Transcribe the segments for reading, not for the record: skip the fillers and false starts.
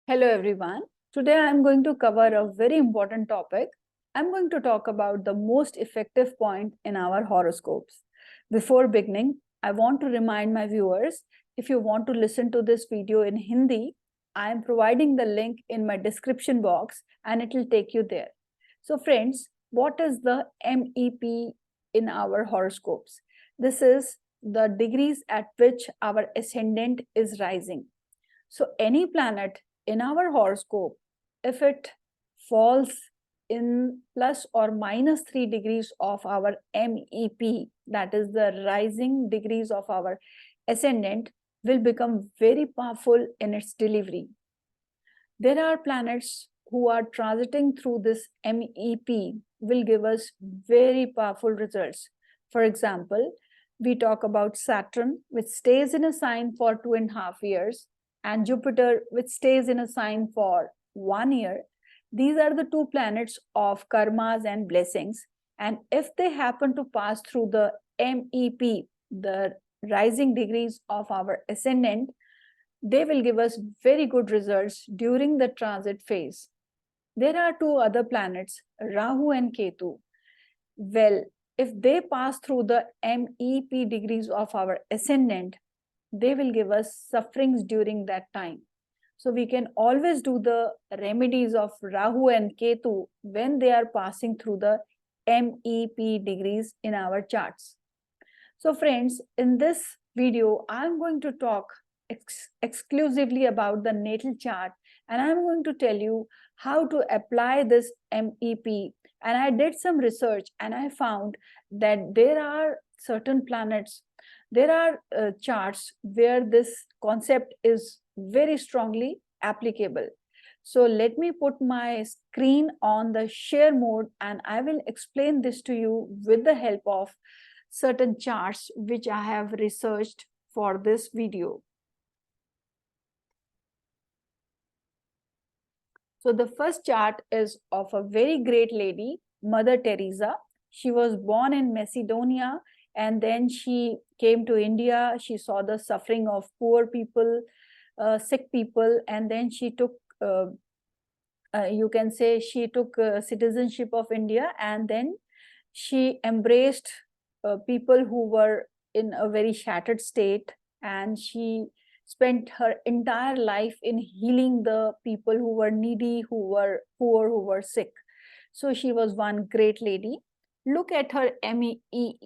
Hello everyone. Today I am going to cover a very important topic. I'm going to talk about the most effective point in our horoscopes. Before beginning, I want to remind my viewers, if you want to listen to this video in Hindi, I am providing the link in my description box and it will take you there. So friends, what is the MEP in our horoscopes? This is the degrees at which our ascendant is rising. So any planet in our horoscope, if it falls in plus or minus 3 degrees of our MEP, that is the rising degrees of our ascendant, will become very powerful in its delivery. There are planets who are transiting through this MEP will give us very powerful results. For example, we talk about Saturn, which stays in a sign for 2.5 years, and Jupiter, which stays in a sign for 1 year. These are the two planets of karmas and blessings. And if they happen to pass through the MEP, the rising degrees of our ascendant, they will give us very good results during the transit phase. There are two other planets, Rahu and Ketu. Well, if they pass through the MEP degrees of our ascendant, they will give us sufferings during that time. So we can always do the remedies of Rahu and Ketu when they are passing through the MEP degrees in our charts. So friends, in this video, I'm going to talk exclusively about the natal chart, and I'm going to tell you how to apply this MEP. And I did some research and I found that there are certain planets, there are charts where this concept is very strongly applicable. So let me put my screen on the share mode and I will explain this to you with the help of certain charts which I have researched for this video. So the first chart is of a very great lady, Mother Teresa. She was born in Macedonia and then she came to India. She saw the suffering of poor people, sick people, and then she took, you can say, she took citizenship of India, and then she embraced people who were in a very shattered state, and she spent her entire life in healing the people who were needy, who were poor, who were sick. So she was one great lady. Look at her MEP,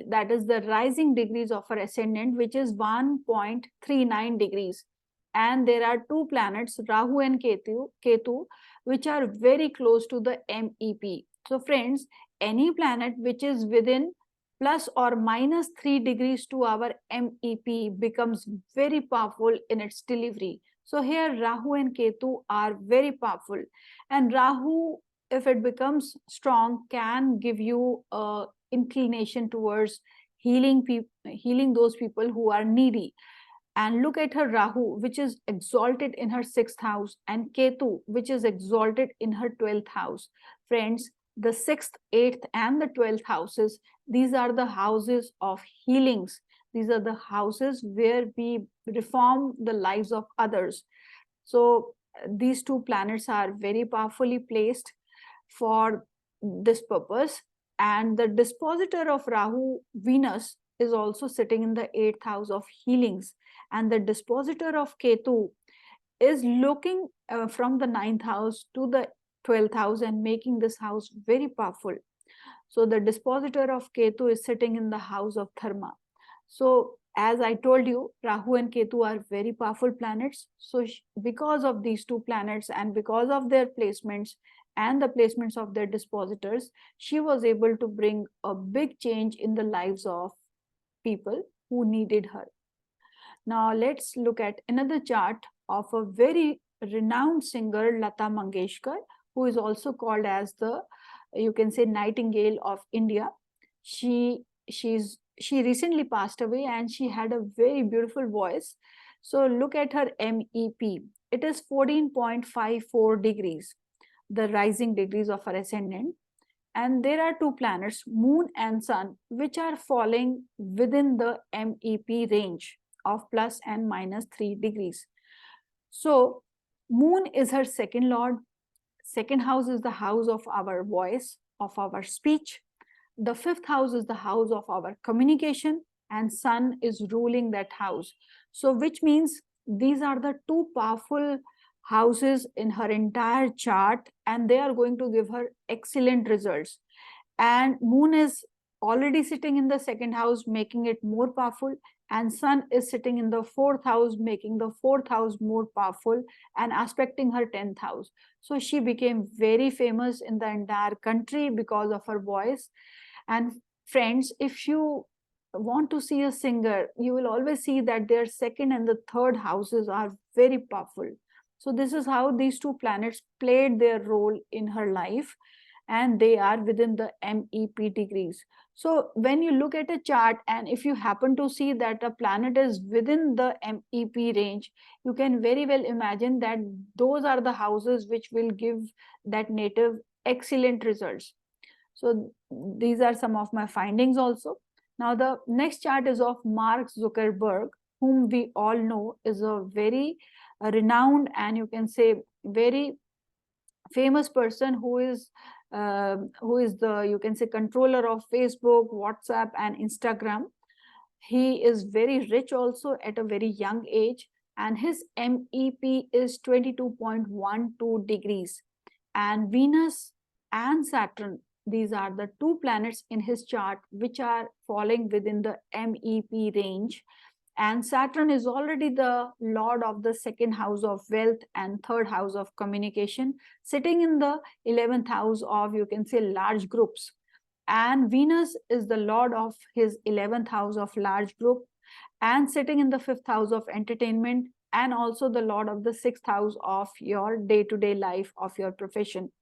that is the rising degrees of her ascendant, which is 1.39 degrees. And there are two planets, Rahu and Ketu, which are very close to the MEP. So friends, any planet which is within plus or minus 3 degrees to our MEP becomes very powerful in its delivery. So here Rahu and Ketu are very powerful, and Rahu, if it becomes strong, can give you a inclination towards healing those people who are needy. And look at her Rahu, which is exalted in her 6th house, and Ketu, which is exalted in her 12th house. Friends, the 6th, 8th, and the 12th houses, these are the houses of healings. These are the houses where we reform the lives of others. So these two planets are very powerfully placed for this purpose. And the dispositor of Rahu, Venus, is also sitting in the 8th house of healings. And the dispositor of Ketu is looking from the 9th house to the 12th house and making this house very powerful. So the dispositor of Ketu is sitting in the house of Dharma. So as I told you, Rahu and Ketu are very powerful planets. So because of these two planets and because of their placements and the placements of their dispositors, she was able to bring a big change in the lives of people who needed her. Now let's look at another chart of a very renowned singer, Lata Mangeshkar, who is also called as the, you can say, Nightingale of India. She recently passed away and she had a very beautiful voice. So look at her MEP. It is 14.54 degrees, the rising degrees of her ascendant. And there are two planets, Moon and Sun, which are falling within the MEP range of plus and minus 3 degrees. So Moon is her second lord. Second house is the house of our voice, of our speech. The fifth house is the house of our communication, and Sun is ruling that house. So, which means these are the two powerful houses in her entire chart, and they are going to give her excellent results. And Moon is already sitting in the second house, making it more powerful, and Sun is sitting in the fourth house, making the fourth house more powerful and aspecting her 10th house. So she became very famous in the entire country because of her voice. And friends, if you want to see a singer, you will always see that their second and the third houses are very powerful. So this is how these two planets played their role in her life, and they are within the MEP degrees. So when you look at a chart, and if you happen to see that a planet is within the MEP range, you can very well imagine that those are the houses which will give that native excellent results. So these are some of my findings also. Now the next chart is of Mark Zuckerberg, whom we all know is a very renowned and you can say very famous person who is the, you can say, controller of Facebook, WhatsApp and Instagram. He is very rich also at a very young age, and his MEP is 22.12 degrees. And Venus and Saturn, these are the two planets in his chart which are falling within the MEP range. And Saturn is already the lord of the second house of wealth and third house of communication, sitting in the 11th house of, you can say, large groups. And Venus is the lord of his 11th house of large group and sitting in the 5th house of entertainment, and also the lord of the 6th house of your day-to-day life of your profession.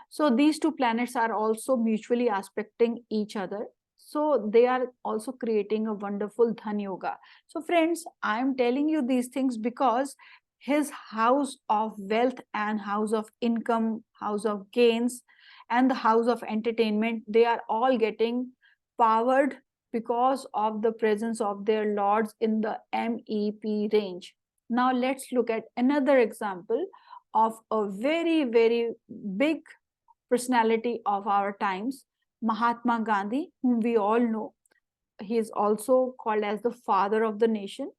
So these two planets are also mutually aspecting each other. So they are also creating a wonderful Dhan Yoga. So friends, I am telling you these things because his house of wealth and house of income, house of gains, and the house of entertainment, they are all getting powered because of the presence of their lords in the MEP range. Now let's look at another example of a very, very big personality of our times, Mahatma Gandhi, whom we all know. He is also called as the father of the nation.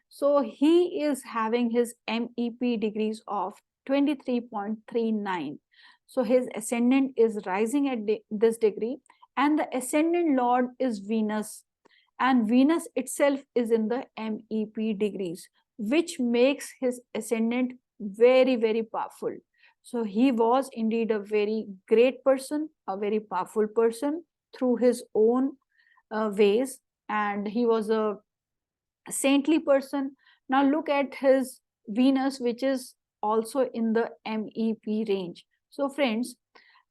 So he is having his MEP degrees of 23.39. So his ascendant is rising at this degree, and the ascendant lord is Venus. And Venus itself is in the MEP degrees, which makes his ascendant very, very powerful. So he was indeed a very great person, a very powerful person through his own ways, and he was a saintly person. Now look at his Venus, which is also in the MEP range. So friends,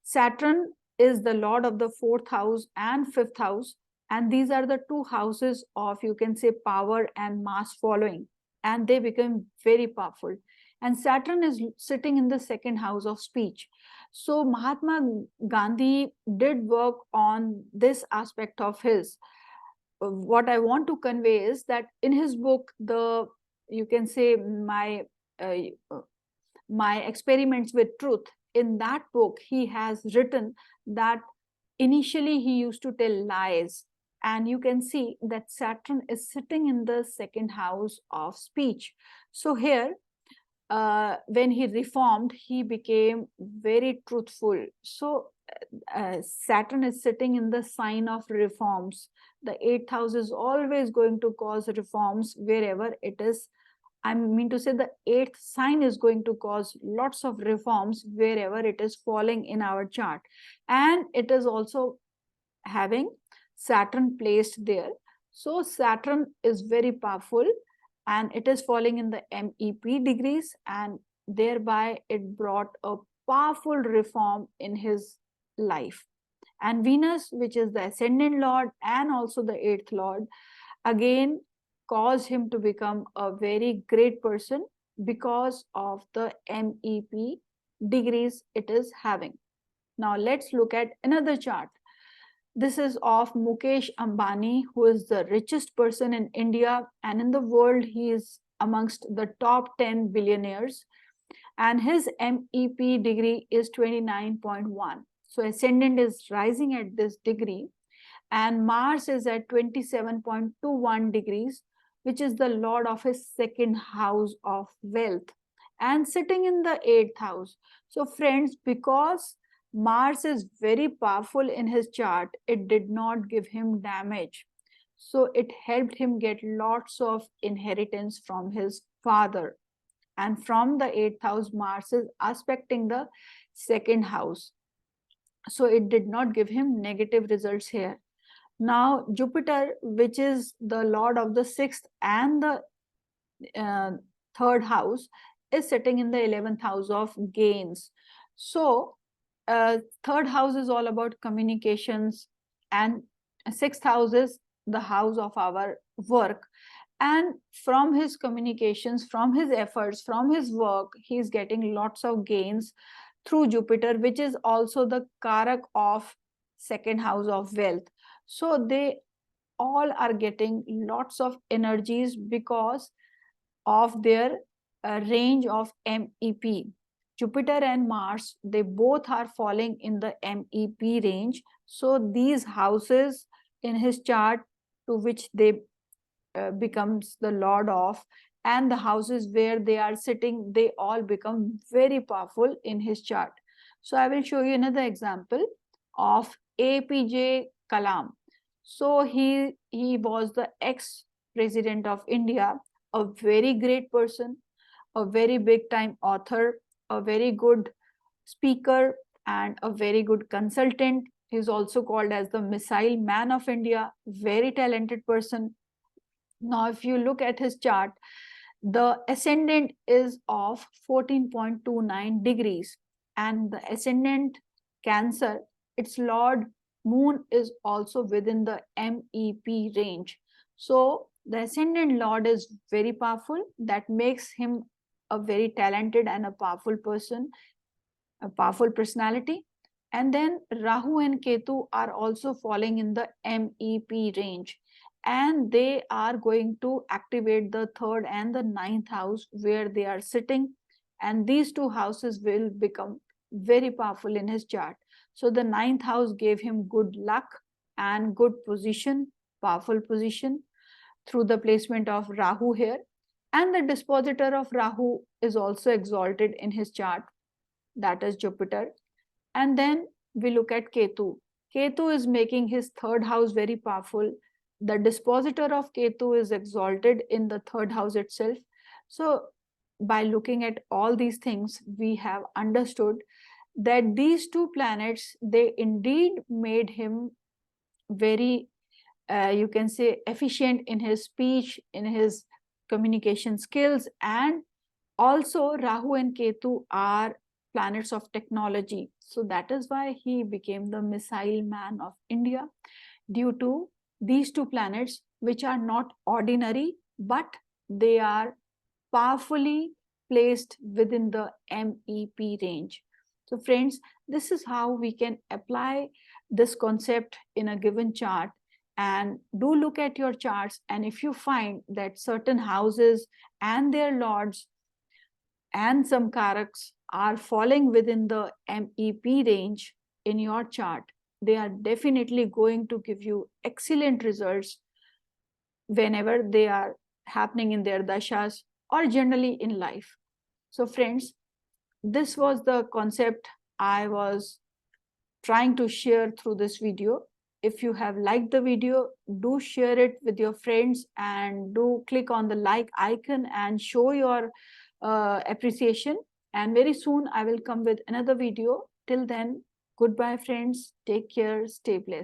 Saturn is the lord of the fourth house and fifth house, and these are the two houses of, you can say, power and mass following, and they become very powerful. And Saturn is sitting in the second house of speech. So Mahatma Gandhi did work on this aspect of his. What I want to convey is that in his book, the, you can say, uh, my experiments with truth, in that book he has written that initially he used to tell lies, and you can see that Saturn is sitting in the second house of speech. So here when he reformed, he became very truthful. So Saturn is sitting in the sign of reforms. The 8th house is always going to cause reforms wherever it is. I mean to say, the 8th sign is going to cause lots of reforms wherever it is falling in our chart. And it is also having Saturn placed there. So Saturn is very powerful, and it is falling in the MEP degrees, and thereby it brought a powerful reform in his life. And Venus, which is the ascendant lord and also the 8th lord, again caused him to become a very great person because of the MEP degrees it is having. Now let's look at another chart. This is of Mukesh Ambani, who is the richest person in India, and in the world he is amongst the top 10 billionaires. and his MEP degree is 29.1. So ascendant is rising at this degree, and Mars is at 27.21 degrees, which is the lord of his second house of wealth, and sitting in the eighth house. So friends, because Mars is very powerful in his chart, it did not give him damage. So it helped him get lots of inheritance from his father. And from the eighth house, Mars is aspecting the second house. So it did not give him negative results here. Now, Jupiter, which is the lord of the sixth and the third house, is sitting in the 11th house of gains. So, third house is all about communications, and sixth house is the house of our work. And from his communications, from his efforts, from his work, he is getting lots of gains through Jupiter, which is also the Karak of second house of wealth. So they all are getting lots of energies because of their range of MEP. Jupiter and Mars, they both are falling in the MEP range. So these houses in his chart to which they becomes the lord of, and the houses where they are sitting, they all become very powerful in his chart. So I will show you another example of APJ Kalam. So he was the ex-president of India, a very great person, a very big time author, a very good speaker, and a very good consultant. He's also called as the missile man of India, very talented person. Now, if you look at his chart, the ascendant is of 14.29 degrees, and the ascendant Cancer, its lord moon is also within the MEP range. So the ascendant lord is very powerful. That makes him a very talented and a powerful person, a powerful personality. And then Rahu and Ketu are also falling in the MEP range, and they are going to activate the third and the ninth house where they are sitting, and these two houses will become very powerful in his chart. So the ninth house gave him good luck and good position, powerful position through the placement of Rahu here, and the dispositor of Rahu is also exalted in his chart, that is Jupiter. And then we look at Ketu. Ketu is making his third house very powerful. The dispositor of Ketu is exalted in the third house itself. So by looking at all these things, we have understood that these two planets, they indeed made him very, you can say, efficient in his speech, in his communication skills, and also Rahu and Ketu are planets of technology. So that is why he became the missile man of India, due to these two planets, which are not ordinary, but they are powerfully placed within the MEP range. So friends, this is how we can apply this concept in a given chart. And do look at your charts, and if you find that certain houses and their lords and some karaks are falling within the MEP range in your chart, they are definitely going to give you excellent results whenever they are happening in their dashas or generally in life. So friends, this was the concept I was trying to share through this video. If you have liked the video, do share it with your friends, and do click on the like icon and show your appreciation. And very soon I will come with another video. Till then, goodbye friends. Take care. Stay blessed.